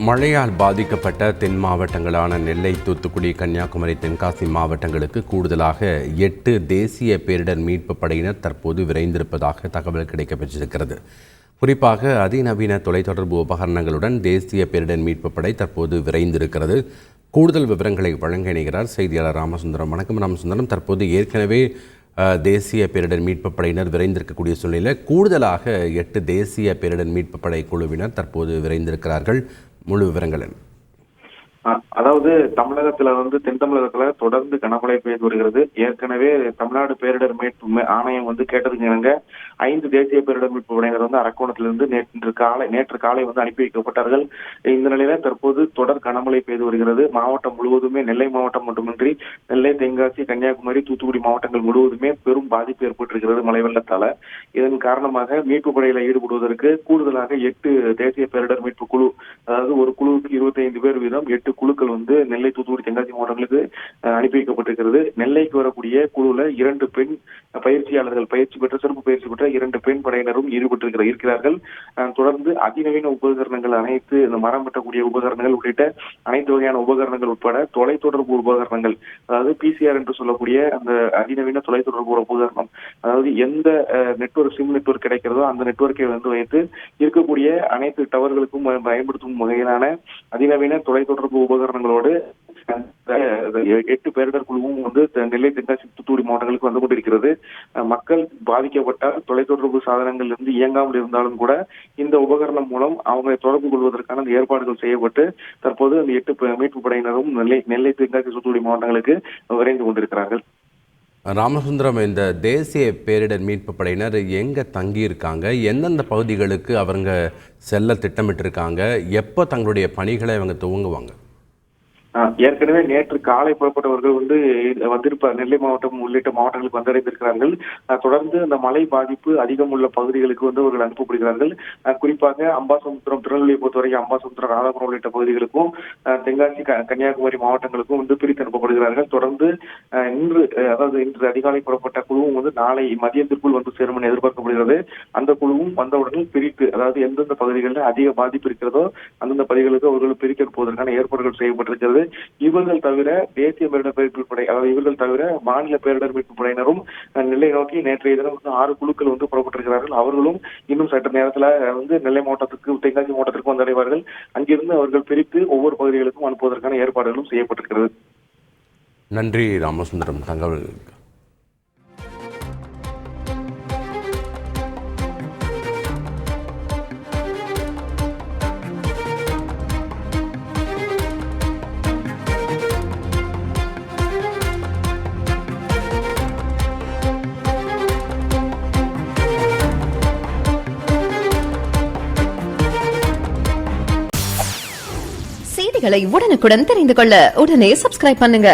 மழையால் பாதிக்கப்பட்ட தென் மாவட்டங்களான நெல்லை, தூத்துக்குடி, கன்னியாகுமரி, தென்காசி மாவட்டங்களுக்கு கூடுதலாக 8 தேசிய பேரிடர் மீட்பு படையினர் தற்போது விரைந்திருப்பதாக தகவல் கிடைக்கப்பெற்றிருக்கிறது. குறிப்பாக அதிநவீன தொலைத்தொடர்பு உபகரணங்களுடன் தேசிய பேரிடர் மீட்பு படை தற்போது விரைந்திருக்கிறது. கூடுதல் விவரங்களை வழங்க இணைகிறார் செய்தியாளர் ராமசுந்தரம். வணக்கம் ராமசுந்தரம். தற்போது ஏற்கனவே தேசிய பேரிடர் மீட்பு படையினர் விரைந்திருக்கக்கூடிய சூழ்நிலையில் கூடுதலாக 8 தேசிய பேரிடர் மீட்பு படை குழுவினர் தற்போது விரைந்திருக்கிறார்கள். முழு விவரங்கள் என்ன? அதாவது தமிழகத்துல தென் தமிழகத்துல தொடர்ந்து கனமழை பெய்து வருகிறது. ஏற்கனவே தமிழ்நாடு பேரிடர் மீட்பு ஆணையம் கேட்டதுக்கு இணங்க 5 தேசிய பேரிடர் மீட்பு படையினர் அரக்கோணத்திலிருந்து நேற்று காலை அனுப்பி வைக்கப்பட்டார்கள். இந்த நிலையில தற்போது தொடர் கனமழை பெய்து வருகிறது. மாவட்டம் முழுவதுமே, நெல்லை மாவட்டம் மட்டுமின்றி நெல்லை, தென்காசி, கன்னியாகுமரி, தூத்துக்குடி மாவட்டங்கள் முழுவதுமே பெரும் பாதிப்பு ஏற்பட்டிருக்கிறது மழை வெள்ளத்தால. இதன் காரணமாக மீட்பு படையில ஈடுபடுவதற்கு கூடுதலாக 8 தேசிய பேரிடர் மீட்பு குழு, அதாவது ஒரு குழுவுக்கு 25 பேர் வீதம் 8 குழுக்கள் நெல்லை, தூத்துக்குடி, தென்காசி மாவட்டங்களுக்கு அனுப்பி வைக்கப்பட்டிருக்கிறது. நெல்லைக்கு வரக்கூடிய குழுல 2 பெண் பயிற்சியாளர்கள், சிறப்பு பயிற்சி பெற்ற 2 பெண் படையினரும் இருக்கிறார்கள். தொடர்ந்து அதிநவீன உபகரணங்கள், அனைத்து மரம் வெட்டக்கூடிய உபகரணங்கள் உள்ளிட்ட அனைத்து வகையான உபகரணங்கள் உட்பட தொலைத்தொடர்பு உபகரணங்கள், அதாவது பிசிஆர் என்று சொல்லக்கூடிய அந்த அதிநவீன தொலைத்தொடர்பு உபகரணம், அதாவது எந்த சிம் நெட்வொர்க் கிடைக்கிறதோ அந்த நெட்வொர்க்கை வைத்து இருக்கக்கூடிய அனைத்து டவர்களுக்கும் பயன்படுத்தும் வகையிலான அதிநவீன தொலைத்தொடர்பு உபகரணங்களோடு 8 பேரிடர் குழுவும் நெல்லை, தென்காசி, தூத்துக்குடி மாவட்டங்களுக்கு வந்து கொண்டிருக்கிறது. மக்கள் பாதிக்கப்பட்டால் தொலைத்தொடர்பு சாதனங்கள் இயங்காமல் இருந்தாலும் கூட இந்த உபகரணம் மூலம் அவங்களை தொடர்பு கொள்வதற்கான ஏற்பாடுகள் செய்யப்பட்டு தற்போது அந்த 8 மீட்பு படையினரும் நெல்லை, தென்காசி, தூத்துக்குடி மாவட்டங்களுக்கு விரைந்து கொண்டிருக்கிறார்கள். ராமசுந்தரம், இந்த தேசிய பேரிடர் மீட்பு படையினர் எங்க தங்கி இருக்காங்க, எந்தெந்த பகுதிகளுக்கு அவங்க செல்ல திட்டமிட்டிருக்காங்க, எப்போ தங்களுடைய பணிகளை அவங்க துவங்குவாங்க? ஏற்கனவே நேற்று காலை புறப்பட்டவர்கள் வந்திருப்பார். நெல்லை மாவட்டம் உள்ளிட்ட மாவட்டங்களுக்கு வந்தடைந்திருக்கிறார்கள். தொடர்ந்து அந்த மழை பாதிப்பு அதிகம் உள்ள பகுதிகளுக்கு அவர்கள் அனுப்பப்படுகிறார்கள். குறிப்பாக அம்பாசமுத்திரம், திருநெல்வேலியை பொறுத்தவரைக்கும் அம்பாசமுத்திரம், ராதாபுரம் உள்ளிட்ட பகுதிகளுக்கும் தென்காசி, கன்னியாகுமரி மாவட்டங்களுக்கும் பிரித்து அனுப்பப்படுகிறார்கள். தொடர்ந்து இன்று அதிகாலை புறப்பட்ட குழுவும் நாளை மதியத்திற்குள் சேரும் என எதிர்பார்க்கப்படுகிறது. அந்த குழுவும் வந்தவுடன் பிரித்து, அதாவது எந்தெந்த பகுதிகளில் அதிக பாதிப்பு இருக்கிறதோ அந்தந்த பகுதிகளுக்கு அவர்கள் பிரித்து அனுப்புவதற்கான ஏற்பாடுகள் செய்யப்பட்டிருக்கிறது. இவர்கள் தவிர தேசிய பேரிடர் மீட்பு படை, அதாவது இவர்கள் தவிர மாநில பேரிடர் மீட்பு படையினரும் நெல்லை நோக்கி நேற்றைய தினம் 6 குழுக்கள் புறப்பட்டிருக்கிறார்கள். அவர்களும் இன்னும் சற்று நேரத்தில் நெல்லை மாவட்டத்திற்கு, தென்காசி மாவட்டத்திற்கு வந்தடைவார்கள். அங்கிருந்து அவர்கள் பிரித்து ஒவ்வொரு பகுதிகளுக்கும் அனுப்புவதற்கான ஏற்பாடுகளும் செய்யப்பட்டிருக்கிறது. நன்றி ராமசுந்தரம். தகவல் செய்திகளை உடனுக்குடன் தெரிந்து கொள்ள உடனே சப்ஸ்கிரைப் பண்ணுங்க.